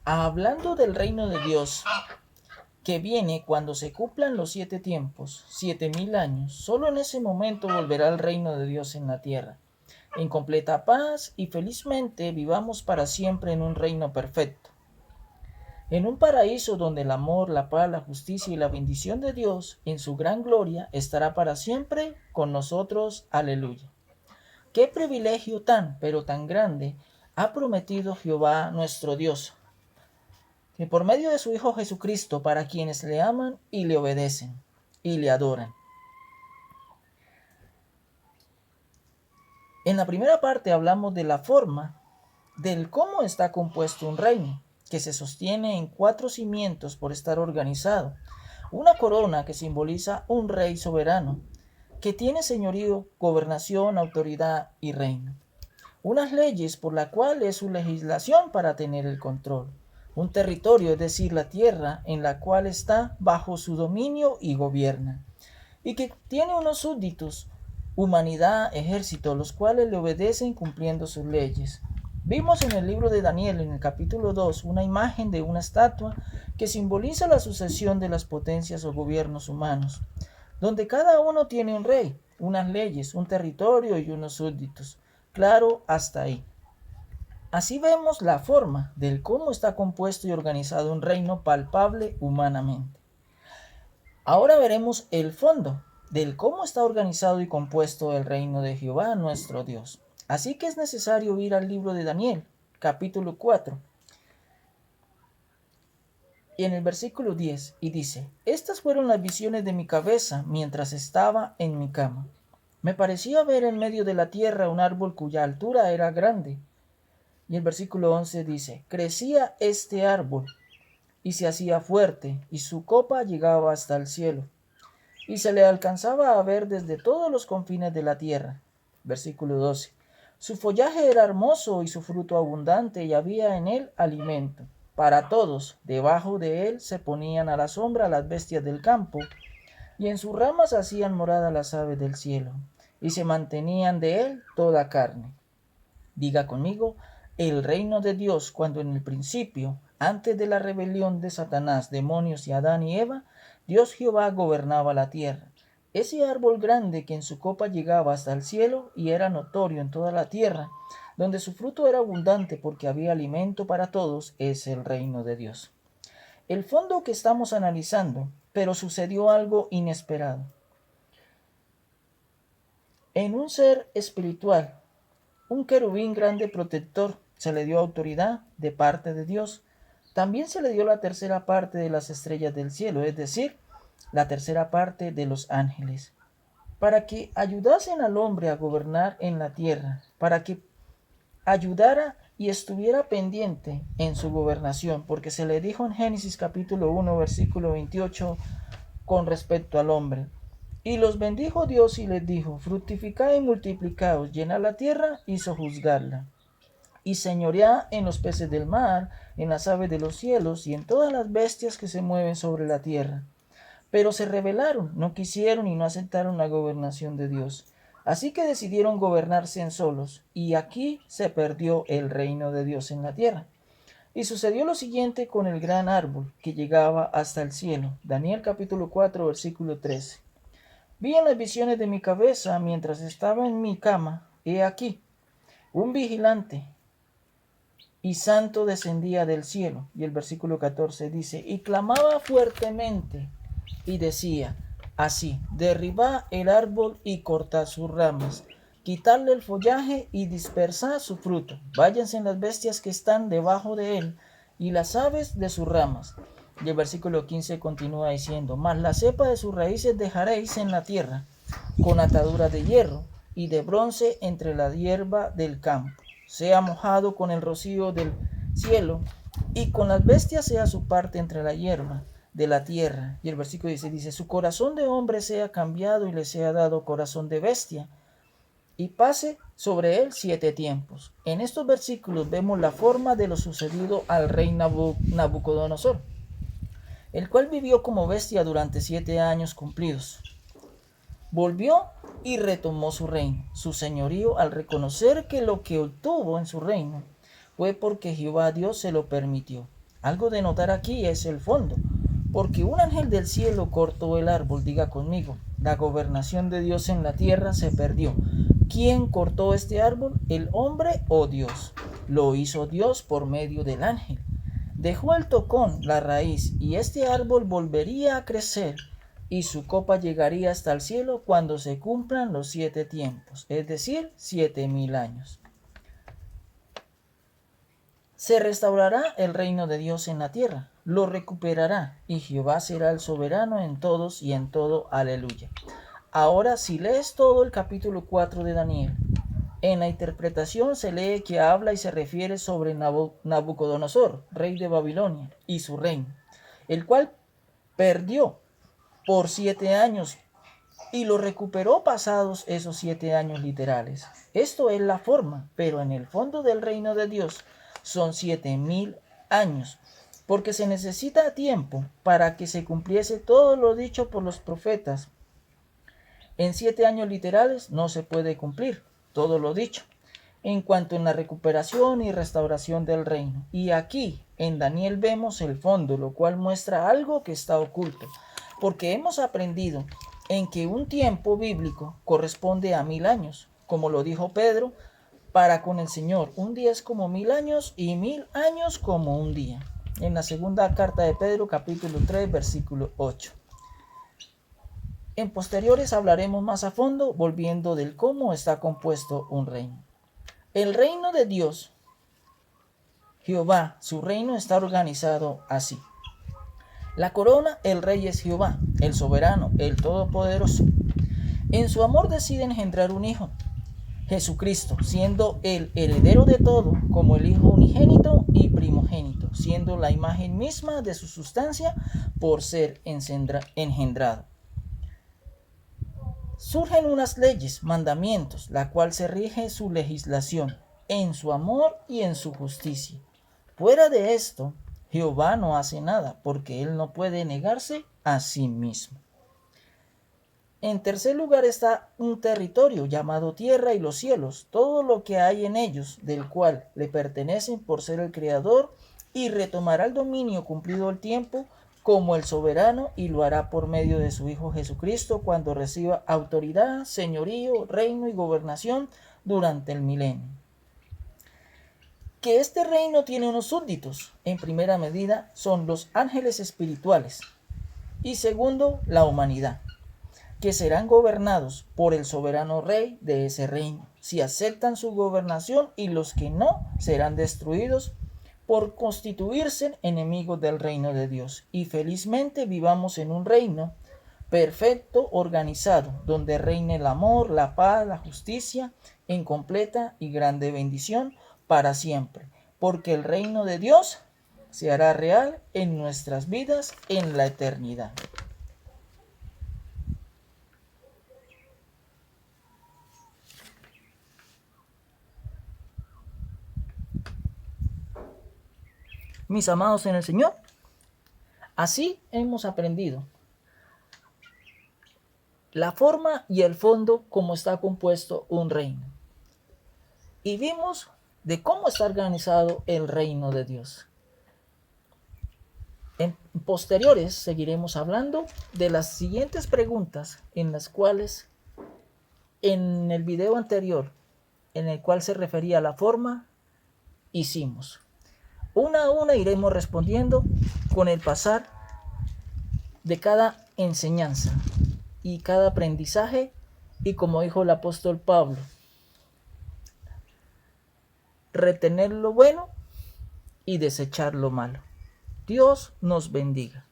Hablando del reino de Dios, que viene cuando se cumplan los 7 tiempos, 7000 años, solo en ese momento volverá el reino de Dios en la tierra. En completa paz y felizmente vivamos para siempre en un reino perfecto. En un paraíso donde el amor, la paz, la justicia y la bendición de Dios en su gran gloria estará para siempre con nosotros. Aleluya. Qué privilegio tan, pero tan grande ha prometido Jehová nuestro Dios, que por medio de su Hijo Jesucristo, para quienes le aman y le obedecen y le adoran. En la primera parte hablamos de la forma, del cómo está compuesto un reino, que se sostiene en 4 cimientos por estar organizado. Una corona que simboliza un rey soberano, que tiene señorío, gobernación, autoridad y reino. Unas leyes por la cual es su legislación para tener el control. Un territorio, es decir, la tierra, en la cual está bajo su dominio y gobierna. Y que tiene unos súbditos, humanidad, ejército, los cuales le obedecen cumpliendo sus leyes. Vimos en el libro de Daniel, en el capítulo 2, una imagen de una estatua que simboliza la sucesión de las potencias o gobiernos humanos, donde cada uno tiene un rey, unas leyes, un territorio y unos súbditos. Claro, hasta ahí. Así vemos la forma del cómo está compuesto y organizado un reino palpable humanamente. Ahora veremos el fondo del cómo está organizado y compuesto el reino de Jehová nuestro Dios. Así que es necesario ir al libro de Daniel, capítulo 4, y en el versículo 10, y dice: Estas fueron las visiones de mi cabeza mientras estaba en mi cama. Me parecía ver en medio de la tierra un árbol cuya altura era grande. Y el versículo 11 dice: Crecía este árbol y se hacía fuerte, y su copa llegaba hasta el cielo, y se le alcanzaba a ver desde todos los confines de la tierra. Versículo 12. Su follaje era hermoso y su fruto abundante, y había en él alimento para todos. Debajo de él se ponían a la sombra las bestias del campo, y en sus ramas hacían morada las aves del cielo, y se mantenían de él toda carne. Diga conmigo: el reino de Dios, cuando en el principio, antes de la rebelión de Satanás, demonios y Adán y Eva, Dios Jehová gobernaba la tierra. Ese árbol grande que en su copa llegaba hasta el cielo y era notorio en toda la tierra, donde su fruto era abundante porque había alimento para todos, es el reino de Dios. El fondo que estamos analizando, pero sucedió algo inesperado. En un ser espiritual, un querubín grande protector, se le dio autoridad de parte de Dios. También se le dio la tercera parte de las estrellas del cielo, es decir, la tercera parte de los ángeles, para que ayudasen al hombre a gobernar en la tierra, para que ayudara y estuviera pendiente en su gobernación, porque se le dijo en Génesis capítulo 1, versículo 28, con respecto al hombre: y los bendijo Dios y les dijo: fructificad y multiplicaos, llenad la tierra y sojuzgadla, y señoread en los peces del mar, en las aves de los cielos y en todas las bestias que se mueven sobre la tierra. Pero se rebelaron, no quisieron y no aceptaron la gobernación de Dios. Así que decidieron gobernarse en solos, y aquí se perdió el reino de Dios en la tierra. Y sucedió lo siguiente con el gran árbol que llegaba hasta el cielo. Daniel capítulo 4, versículo 13. Vi en las visiones de mi cabeza mientras estaba en mi cama, he aquí, un vigilante y santo descendía del cielo. Y el versículo 14 dice: y clamaba fuertemente y decía así: derribad el árbol y cortad sus ramas, quitadle el follaje y dispersad su fruto. Váyanse las bestias que están debajo de él y las aves de sus ramas. Y el versículo 15 continúa diciendo: mas la cepa de sus raíces dejaréis en la tierra, con atadura de hierro y de bronce entre la hierba del campo. Sea mojado con el rocío del cielo, y con las bestias sea su parte entre la hierba de la tierra. Y el versículo 16 dice: su corazón de hombre sea cambiado y le sea dado corazón de bestia, y pase sobre él 7 tiempos. En estos versículos vemos la forma de lo sucedido al rey Nabucodonosor, el cual vivió como bestia durante 7 años cumplidos. Volvió y retomó su reino, su señorío, al reconocer que lo que obtuvo en su reino fue porque Jehová Dios se lo permitió. Algo de notar aquí es el fondo, porque un ángel del cielo cortó el árbol. Diga conmigo, la gobernación de Dios en la tierra se perdió. ¿Quién cortó este árbol? ¿El hombre o Dios? Lo hizo Dios por medio del ángel. Dejó el tocón, la raíz, y este árbol volvería a crecer y su copa llegaría hasta el cielo cuando se cumplan los 7 tiempos, es decir, 7000 años. Se restaurará el reino de Dios en la tierra, lo recuperará, y Jehová será el soberano en todos y en todo. Aleluya. Ahora, si lees todo el capítulo 4 de Daniel, en la interpretación se lee que habla y se refiere sobre Nabucodonosor, rey de Babilonia, y su reino, el cual perdió por 7 años y lo recuperó pasados esos 7 años literales. Esto es la forma, pero en el fondo del reino de Dios son 7000 años, porque se necesita tiempo para que se cumpliese todo lo dicho por los profetas. En 7 años literales no se puede cumplir todo lo dicho en cuanto a la recuperación y restauración del reino. Y aquí en Daniel vemos el fondo, lo cual muestra algo que está oculto, porque hemos aprendido en que un tiempo bíblico corresponde a 1000 años, como lo dijo Pedro, para con el Señor un día es como 1000 años y 1000 años como un día. En la segunda carta de Pedro, capítulo 3, versículo 8. En posteriores hablaremos más a fondo, volviendo del cómo está compuesto un reino. El reino de Dios, Jehová, su reino está organizado así. La corona, el rey es Jehová, el soberano, el todopoderoso. En su amor decide engendrar un hijo, Jesucristo, siendo el heredero de todo, como el hijo unigénito y primogénito, siendo la imagen misma de su sustancia por ser engendrado. Surgen unas leyes, mandamientos, la cual se rige su legislación, en su amor y en su justicia. Fuera de esto, Jehová no hace nada, porque él no puede negarse a sí mismo. En tercer lugar está un territorio llamado tierra y los cielos, todo lo que hay en ellos, del cual le pertenecen por ser el creador, y retomará el dominio cumplido el tiempo como el soberano, y lo hará por medio de su Hijo Jesucristo cuando reciba autoridad, señorío, reino y gobernación durante el milenio. Que este reino tiene unos súbditos, en primera medida son los ángeles espirituales, y segundo, la humanidad, que serán gobernados por el soberano rey de ese reino, si aceptan su gobernación, y los que no serán destruidos por constituirse enemigos del reino de Dios. Y felizmente vivamos en un reino perfecto, organizado, donde reine el amor, la paz, la justicia, en completa y grande bendición para siempre, porque el reino de Dios se hará real en nuestras vidas en la eternidad. Mis amados en el Señor, así hemos aprendido la forma y el fondo como está compuesto un reino. Y vimos de cómo está organizado el reino de Dios. En posteriores seguiremos hablando de las siguientes preguntas en las cuales en el video anterior, en el cual se refería a la forma, hicimos. Una a una iremos respondiendo con el pasar de cada enseñanza y cada aprendizaje, y como dijo el apóstol Pablo, retener lo bueno y desechar lo malo. Dios nos bendiga.